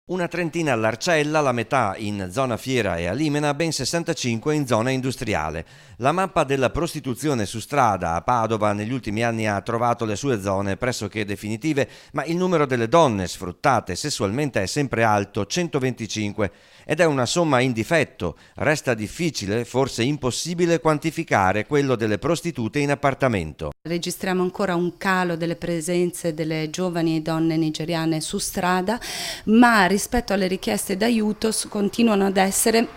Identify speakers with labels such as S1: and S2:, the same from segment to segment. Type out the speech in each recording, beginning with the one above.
S1: Una trentina all'Arcella, la metà in zona fiera e a Limena, ben 65 in zona industriale. La mappa della prostituzione su strada a Padova negli ultimi anni ha trovato le sue zone pressoché definitive, ma il numero delle donne sfruttate sessualmente è sempre alto, 125, ed è una somma in difetto. Resta difficile, forse impossibile, quantificare quello delle prostitute in appartamento.
S2: Registriamo ancora un calo delle presenze delle giovani donne nigeriane su strada, ma rispetto alle richieste d'aiuto continuano ad essere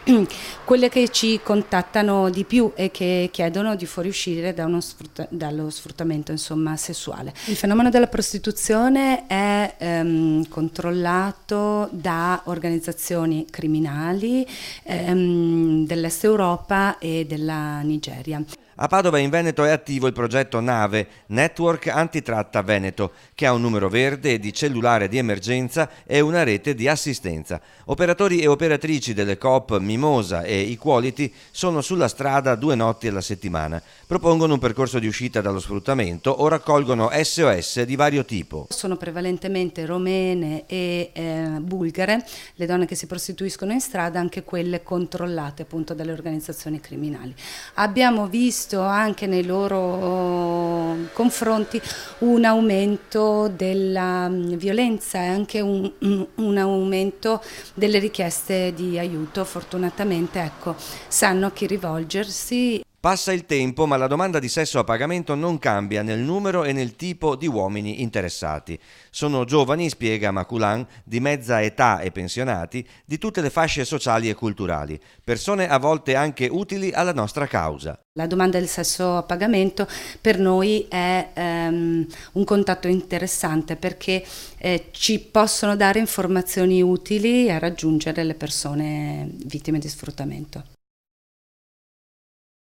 S2: quelle che ci contattano di più e che chiedono di fuoriuscire dallo sfruttamento, sessuale. Il fenomeno della prostituzione è controllato da organizzazioni criminali dell'Est Europa e della Nigeria.
S1: A Padova e in Veneto è attivo il progetto NAVE, Network Antitratta Veneto, che ha un numero verde di cellulare di emergenza e una rete di assistenza. Operatori e operatrici delle coop Mimosa e Equality sono sulla strada 2 notti alla settimana. Propongono un percorso di uscita dallo sfruttamento o raccolgono SOS di vario tipo.
S2: Sono prevalentemente romene e bulgare le donne che si prostituiscono in strada, anche quelle controllate appunto dalle organizzazioni criminali. Abbiamo visto anche nei loro confronti un aumento della violenza e anche un aumento delle richieste di aiuto. Fortunatamente, sanno a chi rivolgersi.
S1: Passa il tempo, ma la domanda di sesso a pagamento non cambia nel numero e nel tipo di uomini interessati. Sono giovani, spiega Maculan, di mezza età e pensionati, di tutte le fasce sociali e culturali, persone a volte anche utili alla nostra causa.
S2: La domanda del sesso a pagamento per noi è un contatto interessante perché ci possono dare informazioni utili a raggiungere le persone vittime di sfruttamento.